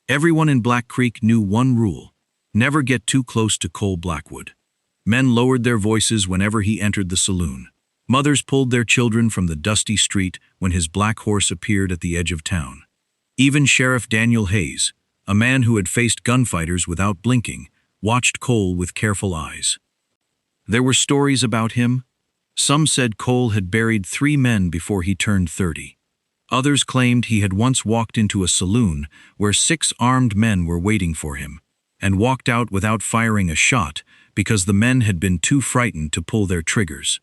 Everyone in Black Creek knew one rule: never get too close to Cole Blackwood. Men lowered their voices whenever he entered the saloon. Mothers pulled their children from the dusty street when his black horse appeared at the edge of town. Even Sheriff Daniel Hayes, a man who had faced gunfighters without blinking, watched Cole with careful eyes. There were stories about him. Some said Cole had buried 3 men before he turned 30. Others claimed he had once walked into a saloon where 6 armed men were waiting for him, and walked out without firing a shot because the men had been too frightened to pull their triggers.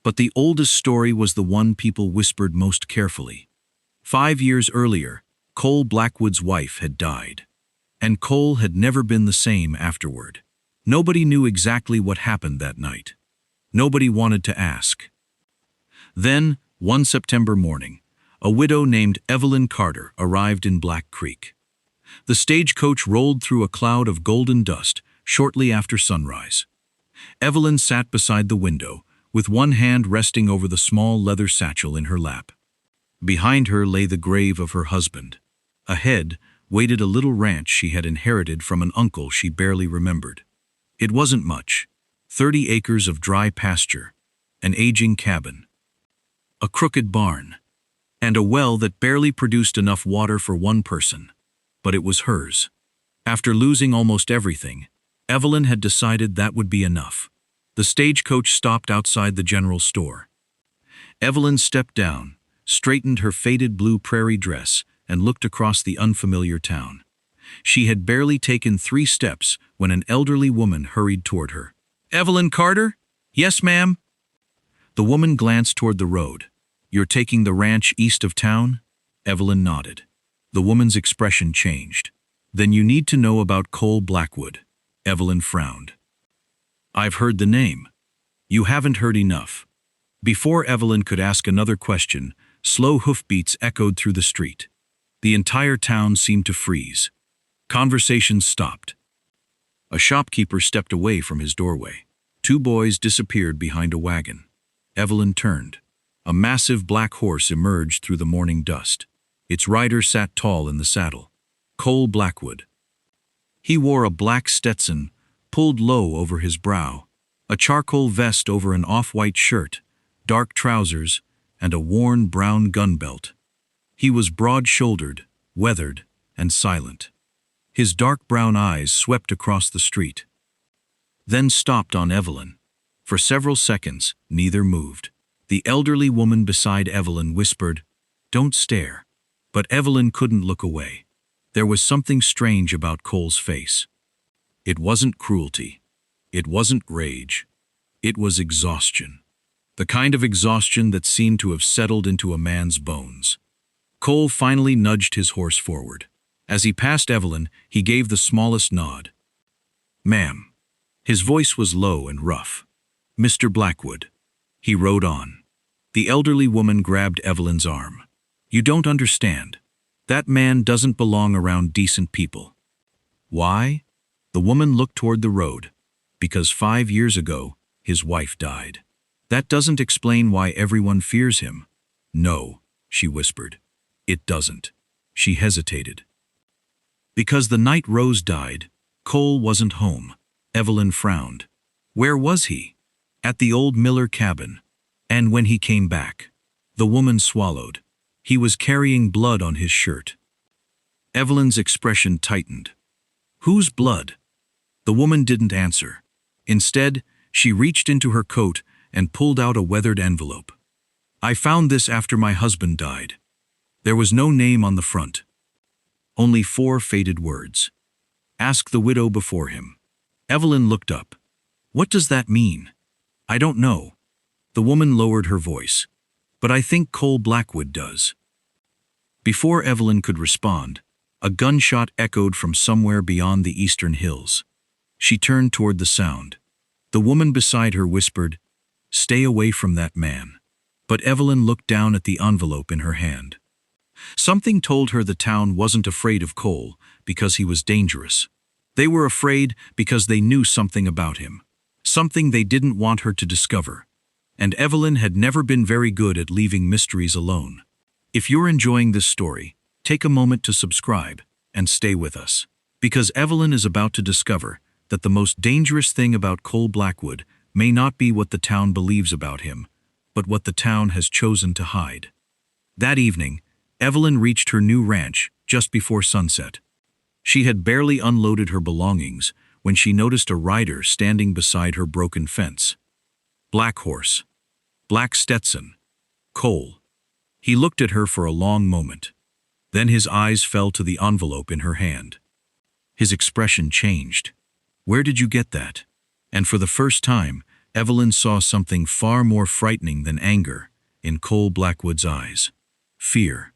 But the oldest story was the one people whispered most carefully. 5 years earlier, Cole Blackwood's wife had died, and Cole had never been the same afterward. Nobody knew exactly what happened that night. Nobody wanted to ask. Then, one September morning, a widow named Evelyn Carter arrived in Black Creek. The stagecoach rolled through a cloud of golden dust shortly after sunrise. Evelyn sat beside the window, with one hand resting over the small leather satchel in her lap. Behind her lay the grave of her husband. Ahead waited a little ranch she had inherited from an uncle she barely remembered. It wasn't much: 30 acres of dry pasture, an aging cabin, a crooked barn, and a well that barely produced enough water for one person. But it was hers. After losing almost everything, Evelyn had decided that would be enough. The stagecoach stopped outside the general store. Evelyn stepped down, straightened her faded blue prairie dress, and looked across the unfamiliar town. She had barely taken 3 steps when an elderly woman hurried toward her. "Evelyn Carter?" "Yes, ma'am." The woman glanced toward the road. "You're taking the ranch east of town?" Evelyn nodded. The woman's expression changed. "Then you need to know about Cole Blackwood." Evelyn frowned. "I've heard the name." "You haven't heard enough." Before Evelyn could ask another question, slow hoofbeats echoed through the street. The entire town seemed to freeze. Conversations stopped. A shopkeeper stepped away from his doorway. 2 boys disappeared behind a wagon. Evelyn turned. A massive black horse emerged through the morning dust. Its rider sat tall in the saddle. Cole Blackwood. He wore a black Stetson, pulled low over his brow, a charcoal vest over an off-white shirt, dark trousers, and a worn brown gun belt. He was broad-shouldered, weathered, and silent. His dark brown eyes swept across the street, then stopped on Evelyn. For several seconds, neither moved. The elderly woman beside Evelyn whispered, "Don't stare." But Evelyn couldn't look away. There was something strange about Cole's face. It wasn't cruelty. It wasn't rage. It was exhaustion. The kind of exhaustion that seemed to have settled into a man's bones. Cole finally nudged his horse forward. As he passed Evelyn, he gave the smallest nod. "Ma'am." His voice was low and rough. "Mr. Blackwood." He rode on. The elderly woman grabbed Evelyn's arm. "You don't understand. That man doesn't belong around decent people." "Why?" The woman looked toward the road. "Because 5 years ago, his wife died. That doesn't explain why everyone fears him." "No," she whispered. "It doesn't." She hesitated. "Because the night Rose died, Cole wasn't home." Evelyn frowned. "Where was he?" "At the old Miller cabin." "And when he came back?" The woman swallowed. "He was carrying blood on his shirt." Evelyn's expression tightened. "Whose blood?" The woman didn't answer. Instead, she reached into her coat and pulled out a weathered envelope. "I found this after my husband died." There was no name on the front. Only 4 faded words. "Ask the widow before him." Evelyn looked up. "What does that mean?" "I don't know." The woman lowered her voice. "But I think Cole Blackwood does." Before Evelyn could respond, a gunshot echoed from somewhere beyond the eastern hills. She turned toward the sound. The woman beside her whispered, "Stay away from that man." But Evelyn looked down at the envelope in her hand. Something told her the town wasn't afraid of Cole because he was dangerous. They were afraid because they knew something about him, something they didn't want her to discover. And Evelyn had never been very good at leaving mysteries alone. If you're enjoying this story, take a moment to subscribe. and stay with us. Because Evelyn is about to discover that the most dangerous thing about Cole Blackwood may not be what the town believes about him, but what the town has chosen to hide. That evening, Evelyn reached her new ranch just before sunset. She had barely unloaded her belongings when she noticed a rider standing beside her broken fence. Black horse. Black Stetson. Cole. He looked at her for a long moment. Then his eyes fell to the envelope in her hand. His expression changed. "Where did you get that?" And for the first time, Evelyn saw something far more frightening than anger in Cole Blackwood's eyes. Fear.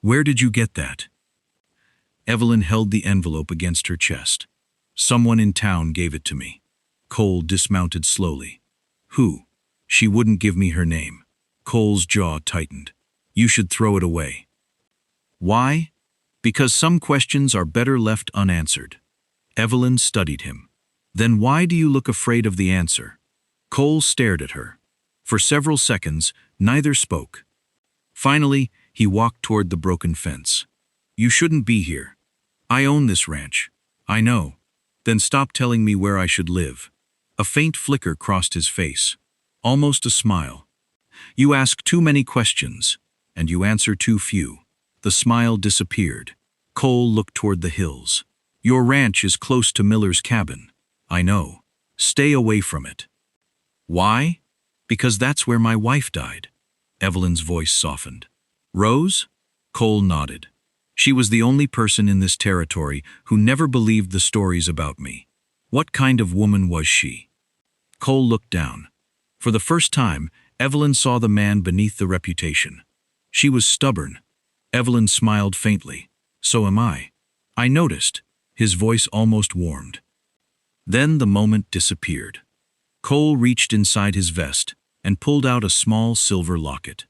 "Where did you get that?" Evelyn held the envelope against her chest. "Someone in town gave it to me." Cole dismounted slowly. "Who?" "She wouldn't give me her name." Cole's jaw tightened. "You should throw it away." "Why?" "Because some questions are better left unanswered." Evelyn studied him. "Then why do you look afraid of the answer?" Cole stared at her. For several seconds, neither spoke. Finally, he walked toward the broken fence. "You shouldn't be here. I own this ranch." "I know." "Then stop telling me where I should live." A faint flicker crossed his face. Almost a smile. "You ask too many questions, and you answer too few." The smile disappeared. Cole looked toward the hills. "Your ranch is close to Miller's cabin." "I know. Stay away from it." "Why?" "Because that's where my wife died." Evelyn's voice softened. "Rose?" Cole nodded. "She was the only person in this territory who never believed the stories about me." "What kind of woman was she?" Cole looked down. For the first time, Evelyn saw the man beneath the reputation. She was stubborn. Evelyn smiled faintly. "So am I." "I noticed." His voice almost warmed. Then the moment disappeared. Cole reached inside his vest and pulled out a small silver locket.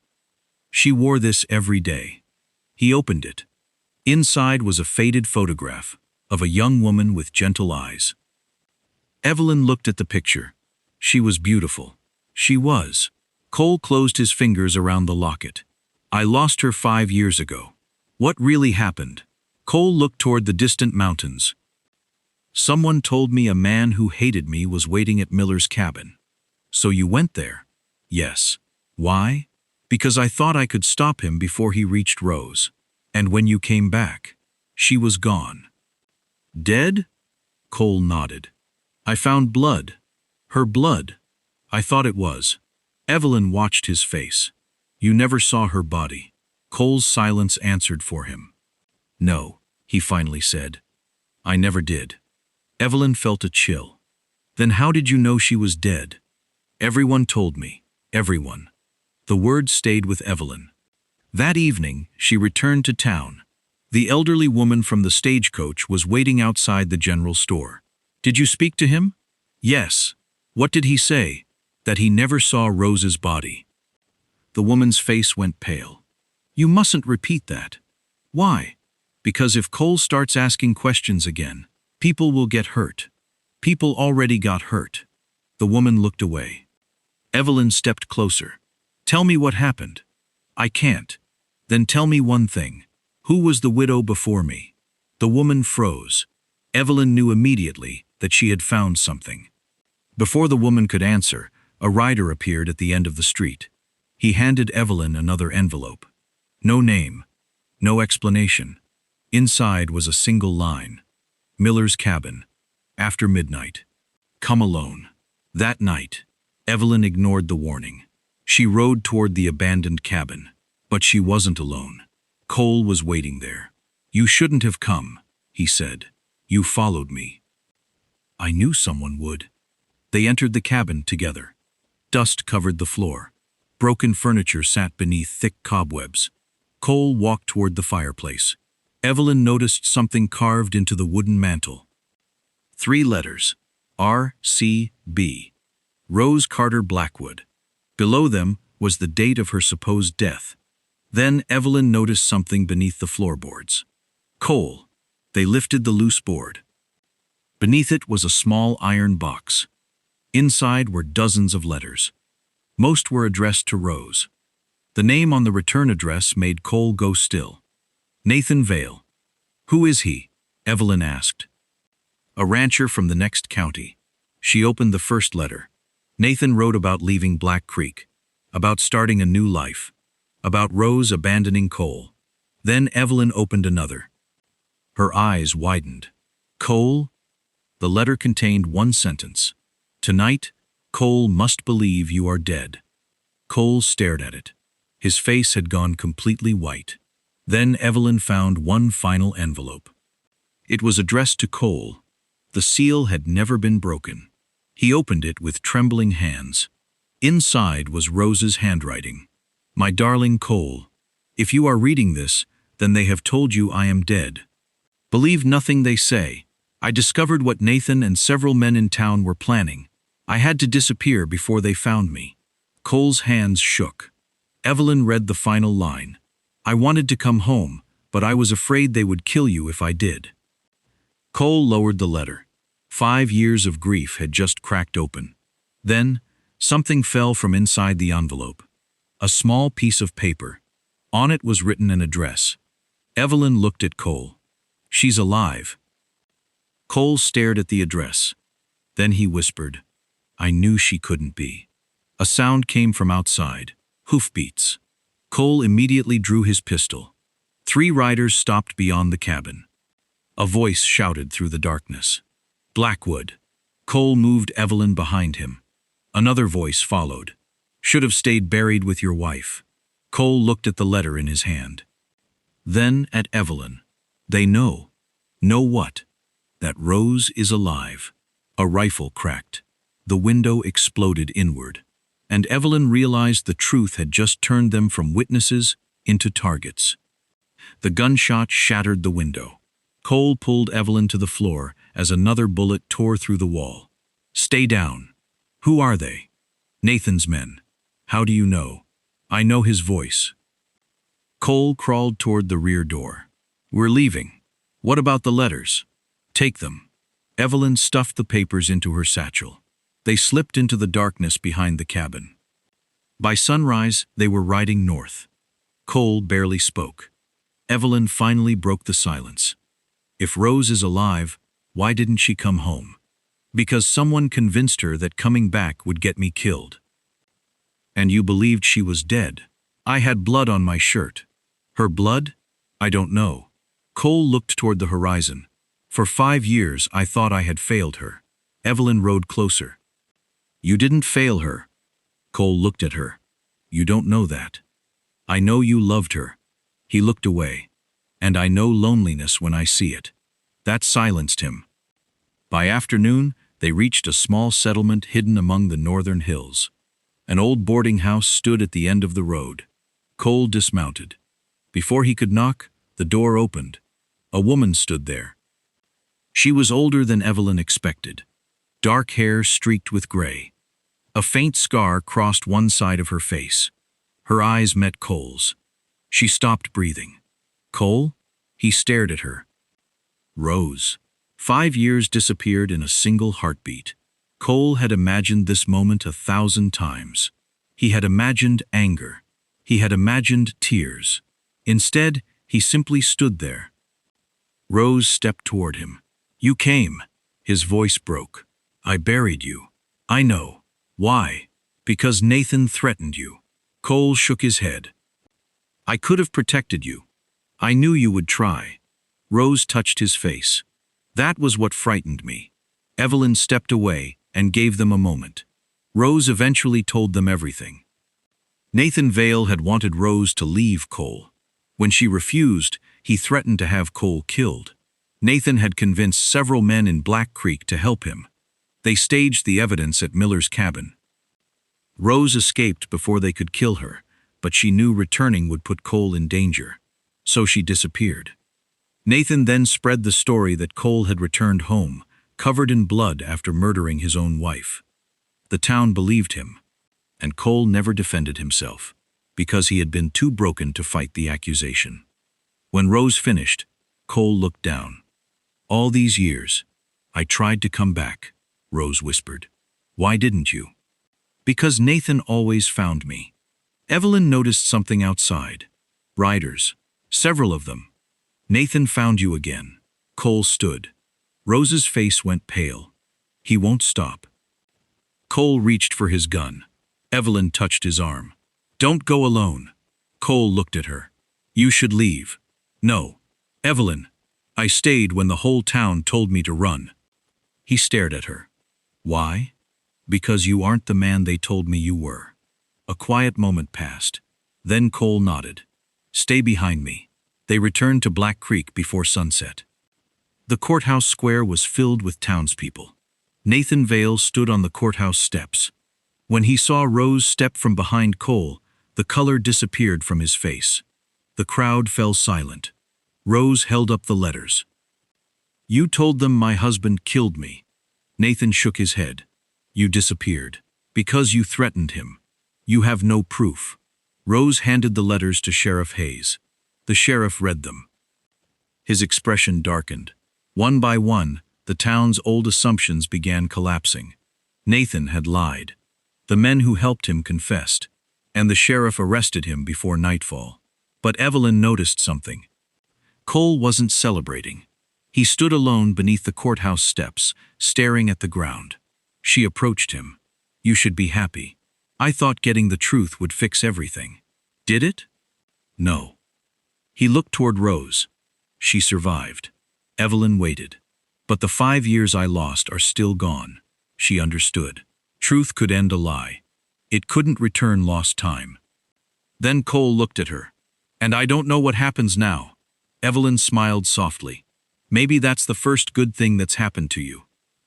She wore this every day. He opened it. Inside was a faded photograph of a young woman with gentle eyes. Evelyn looked at the picture. She was beautiful. She was. Cole closed his fingers around the locket. "I lost her 5 years ago." "What really happened?" Cole looked toward the distant mountains. "Someone told me a man who hated me was waiting at Miller's cabin." "So you went there?" "Yes." "Why?" "Because I thought I could stop him before he reached Rose." "And when you came back?" "She was gone." "Dead?" Cole nodded. "I found blood." "Her blood?" "I thought it was." Evelyn watched his face. "You never saw her body." Cole's silence answered for him. "No," he finally said. "I never did." Evelyn felt a chill. "Then how did you know she was dead?" "Everyone told me. Everyone." The word stayed with Evelyn. That evening, she returned to town. The elderly woman from the stagecoach was waiting outside the general store. "Did you speak to him?" "Yes." "What did he say?" "That he never saw Rose's body." The woman's face went pale. "You mustn't repeat that." "Why?" "Because if Cole starts asking questions again, people will get hurt." "People already got hurt." The woman looked away. Evelyn stepped closer. "Tell me what happened." "I can't." "Then tell me one thing. Who was the widow before me?" The woman froze. Evelyn knew immediately that she had found something. Before the woman could answer, a rider appeared at the end of the street. He handed Evelyn another envelope. No name. No explanation. Inside was a single line. "Miller's cabin. After midnight. Come alone." That night, Evelyn ignored the warning. She rode toward the abandoned cabin. But she wasn't alone. Cole was waiting there. "You shouldn't have come," he said. "You followed me." "I knew someone would." They entered the cabin together. Dust covered the floor. Broken furniture sat beneath thick cobwebs. Cole walked toward the fireplace. Evelyn noticed something carved into the wooden mantel. 3 letters. R.C.B. Rose Carter Blackwood. Below them was the date of her supposed death. Then Evelyn noticed something beneath the floorboards. Cole. They lifted the loose board. Beneath it was a small iron box. Inside were dozens of letters. Most were addressed to Rose. The name on the return address made Cole go still. Nathan Vale. Who is he? Evelyn asked. A rancher from the next county. She opened the first letter. Nathan wrote about leaving Black Creek, about starting a new life, about Rose abandoning Cole. Then Evelyn opened another. Her eyes widened. Cole? The letter contained one sentence. Tonight, Cole must believe you are dead. Cole stared at it. His face had gone completely white. Then Evelyn found one final envelope. It was addressed to Cole. The seal had never been broken. He opened it with trembling hands. Inside was Rose's handwriting. My darling Cole, if you are reading this, then they have told you I am dead. Believe nothing they say. I discovered what Nathan and several men in town were planning. I had to disappear before they found me. Cole's hands shook. Evelyn read the final line. I wanted to come home, but I was afraid they would kill you if I did. Cole lowered the letter. 5 years of grief had just cracked open. Then, something fell from inside the envelope. A small piece of paper. On it was written an address. Evelyn looked at Cole. She's alive. Cole stared at the address. Then he whispered, I knew she couldn't be. A sound came from outside. Hoofbeats. Cole immediately drew his pistol. 3 riders stopped beyond the cabin. A voice shouted through the darkness. Blackwood. Cole moved Evelyn behind him. Another voice followed. Should have stayed buried with your wife. Cole looked at the letter in his hand. Then at Evelyn. They know. Know what? That Rose is alive. A rifle cracked. The window exploded inward. And Evelyn realized the truth had just turned them from witnesses into targets. The gunshot shattered the window. Cole pulled Evelyn to the floor as another bullet tore through the wall. Stay down. Who are they? Nathan's men. How do you know? I know his voice. Cole crawled toward the rear door. We're leaving. What about the letters? Take them. Evelyn stuffed the papers into her satchel. They slipped into the darkness behind the cabin. By sunrise, they were riding north. Cole barely spoke. Evelyn finally broke the silence. If Rose is alive, why didn't she come home? Because someone convinced her that coming back would get me killed. And you believed she was dead. I had blood on my shirt. Her blood? I don't know. Cole looked toward the horizon. For 5 years, I thought I had failed her. Evelyn rode closer. You didn't fail her. Cole looked at her. You don't know that. I know you loved her. He looked away. And I know loneliness when I see it. That silenced him. By afternoon, they reached a small settlement hidden among the northern hills. An old boarding house stood at the end of the road. Cole dismounted. Before he could knock, the door opened. A woman stood there. She was older than Evelyn expected. Dark hair streaked with gray. A faint scar crossed one side of her face. Her eyes met Cole's. She stopped breathing. Cole? He stared at her. Rose. 5 years disappeared in a single heartbeat. Cole had imagined this moment 1,000 times. He had imagined anger. He had imagined tears. Instead, he simply stood there. Rose stepped toward him. You came. His voice broke. I buried you. I know. Why? Because Nathan threatened you. Cole shook his head. I could have protected you. I knew you would try. Rose touched his face. That was what frightened me. Evelyn stepped away and gave them a moment. Rose eventually told them everything. Nathan Vale had wanted Rose to leave Cole. When she refused, he threatened to have Cole killed. Nathan had convinced several men in Black Creek to help him. They staged the evidence at Miller's cabin. Rose escaped before they could kill her, but she knew returning would put Cole in danger. So she disappeared. Nathan then spread the story that Cole had returned home, covered in blood after murdering his own wife. The town believed him, and Cole never defended himself, because he had been too broken to fight the accusation. When Rose finished, Cole looked down. All these years, I tried to come back, Rose whispered. Why didn't you? Because Nathan always found me. Evelyn noticed something outside. Riders. Several of them. Nathan found you again. Cole stood. Rose's face went pale. He won't stop. Cole reached for his gun. Evelyn touched his arm. Don't go alone. Cole looked at her. You should leave. No. Evelyn. I stayed when the whole town told me to run. He stared at her. Why? Because you aren't the man they told me you were. A quiet moment passed. Then Cole nodded. Stay behind me. They returned to Black Creek before sunset. The courthouse square was filled with townspeople. Nathan Vale stood on the courthouse steps. When he saw Rose step from behind Cole, the color disappeared from his face. The crowd fell silent. Rose held up the letters. You told them my husband killed me. Nathan shook his head. You disappeared. Because you threatened him. You have no proof. Rose handed the letters to Sheriff Hayes. The sheriff read them. His expression darkened. One by one, the town's old assumptions began collapsing. Nathan had lied. The men who helped him confessed, and the sheriff arrested him before nightfall. But Evelyn noticed something. Cole wasn't celebrating. He stood alone beneath the courthouse steps, staring at the ground. She approached him. You should be happy. I thought getting the truth would fix everything. Did it? No. He looked toward Rose. She survived. Evelyn waited. But the 5 years I lost are still gone. She understood. Truth could end a lie. It couldn't return lost time. Then Cole looked at her. And I don't know what happens now. Evelyn smiled softly. Maybe that's the first good thing that's happened to you.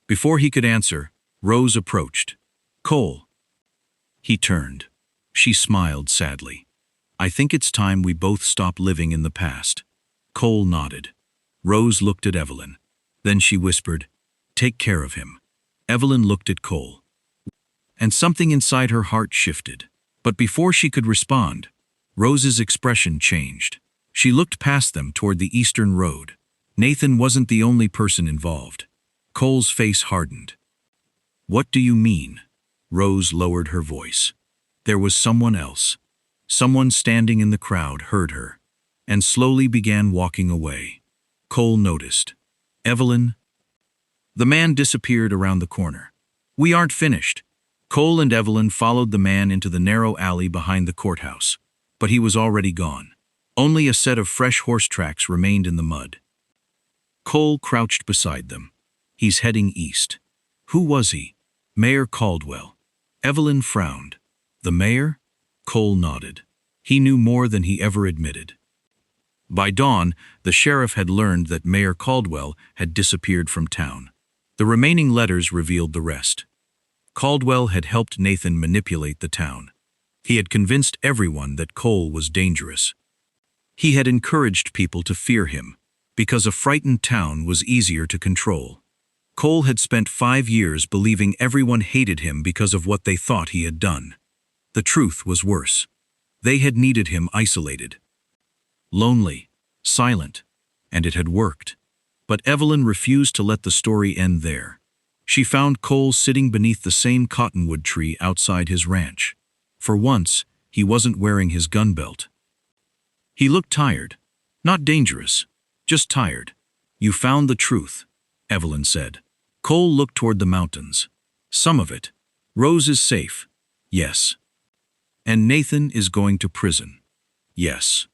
Before he could answer, Rose approached. Cole. He turned. She smiled sadly. I think it's time we both stop living in the past. Cole nodded. Rose looked at Evelyn. Then she whispered, Take care of him. Evelyn looked at Cole. And something inside her heart shifted. But before she could respond, Rose's expression changed. She looked past them toward the eastern road. Nathan wasn't the only person involved. Cole's face hardened. What do you mean? Rose lowered her voice. There was someone else. Someone standing in the crowd heard her, and slowly began walking away. Cole noticed. Evelyn? The man disappeared around the corner. We aren't finished. Cole and Evelyn followed the man into the narrow alley behind the courthouse, but he was already gone. Only a set of fresh horse tracks remained in the mud. Cole crouched beside them. He's heading east. Who was he? Mayor Caldwell. Evelyn frowned. The mayor? Cole nodded. He knew more than he ever admitted. By dawn, the sheriff had learned that Mayor Caldwell had disappeared from town. The remaining letters revealed the rest. Caldwell had helped Nathan manipulate the town. He had convinced everyone that Cole was dangerous. He had encouraged people to fear him, because a frightened town was easier to control. Cole had spent 5 years believing everyone hated him because of what they thought he had done. The truth was worse. They had needed him isolated. Lonely, silent, and it had worked. But Evelyn refused to let the story end there. She found Cole sitting beneath the same cottonwood tree outside his ranch. For once, he wasn't wearing his gun belt. He looked tired. Not dangerous, just tired. You found the truth, Evelyn said. Cole looked toward the mountains. Some of it. Rose is safe. Yes. And Nathan is going to prison. Yes.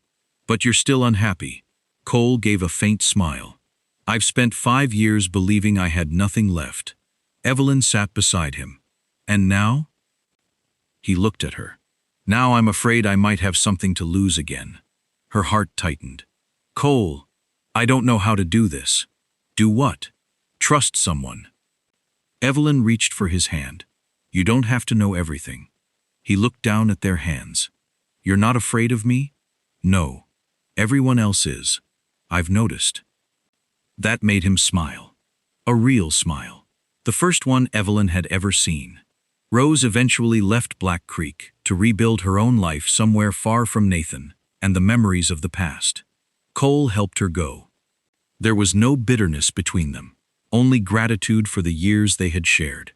But you're still unhappy. Cole gave a faint smile. I've spent 5 years believing I had nothing left. Evelyn sat beside him. And now? He looked at her. Now I'm afraid I might have something to lose again. Her heart tightened. Cole, I don't know how to do this. Do what? Trust someone. Evelyn reached for his hand. You don't have to know everything. He looked down at their hands. You're not afraid of me? No. Everyone else is. I've noticed. That made him smile. A real smile. The first one Evelyn had ever seen. Rose eventually left Black Creek to rebuild her own life somewhere far from Nathan and the memories of the past. Cole helped her go. There was no bitterness between them, only gratitude for the years they had shared.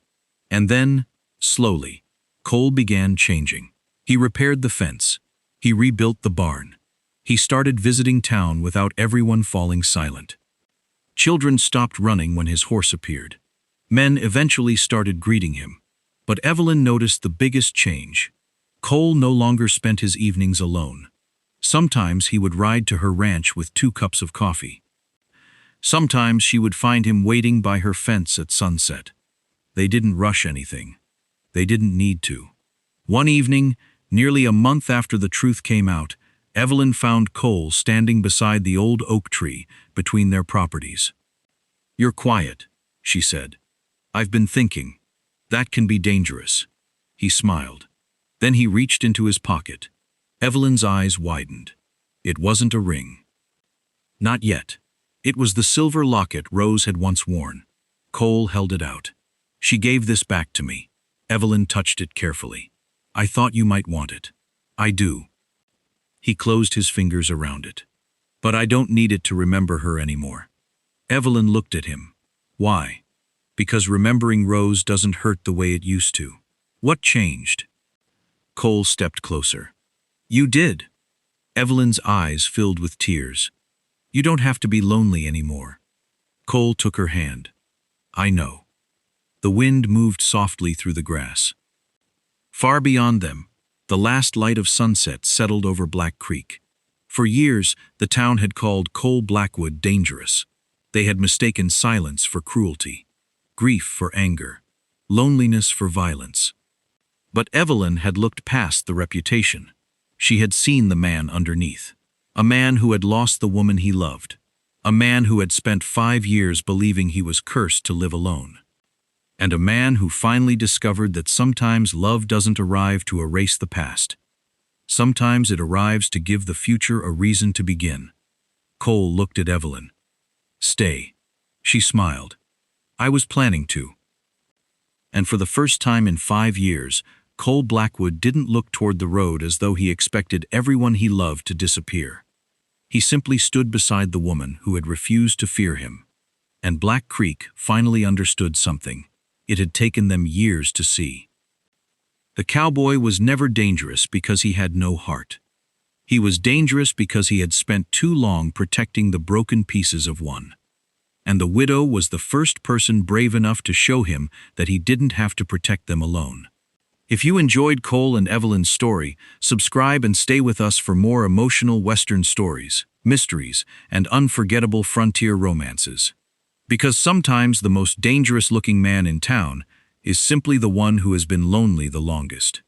And then, slowly, Cole began changing. He repaired the fence. He rebuilt the barn. He started visiting town without everyone falling silent. Children stopped running when his horse appeared. Men eventually started greeting him. But Evelyn noticed the biggest change. Cole no longer spent his evenings alone. Sometimes he would ride to her ranch with 2 cups of coffee. Sometimes she would find him waiting by her fence at sunset. They didn't rush anything. They didn't need to. One evening, nearly a month after the truth came out, Evelyn found Cole standing beside the old oak tree between their properties. "You're quiet," she said. "I've been thinking. That can be dangerous." He smiled. Then he reached into his pocket. Evelyn's eyes widened. It wasn't a ring. Not yet. It was the silver locket Rose had once worn. Cole held it out. "She gave this back to me." Evelyn touched it carefully. "I thought you might want it." "I do." He closed his fingers around it. "But I don't need it to remember her anymore." Evelyn looked at him. "Why?" "Because remembering Rose doesn't hurt the way it used to." "What changed?" Cole stepped closer. "You did." Evelyn's eyes filled with tears. "You don't have to be lonely anymore." Cole took her hand. "I know." The wind moved softly through the grass. Far beyond them, the last light of sunset settled over Black Creek. For years, the town had called Cole Blackwood dangerous. They had mistaken silence for cruelty, grief for anger, loneliness for violence. But Evelyn had looked past the reputation. She had seen the man underneath. A man who had lost the woman he loved. A man who had spent 5 years believing he was cursed to live alone. And a man who finally discovered that sometimes love doesn't arrive to erase the past. Sometimes it arrives to give the future a reason to begin. Cole looked at Evelyn. "Stay." She smiled. "I was planning to." And for the first time in 5 years, Cole Blackwood didn't look toward the road as though he expected everyone he loved to disappear. He simply stood beside the woman who had refused to fear him. And Black Creek finally understood something it had taken them years to see. The cowboy was never dangerous because he had no heart. He was dangerous because he had spent too long protecting the broken pieces of one. And the widow was the first person brave enough to show him that he didn't have to protect them alone. If you enjoyed Cole and Evelyn's story, subscribe and stay with us for more emotional Western stories, mysteries, and unforgettable frontier romances. Because sometimes the most dangerous-looking man in town is simply the one who has been lonely the longest.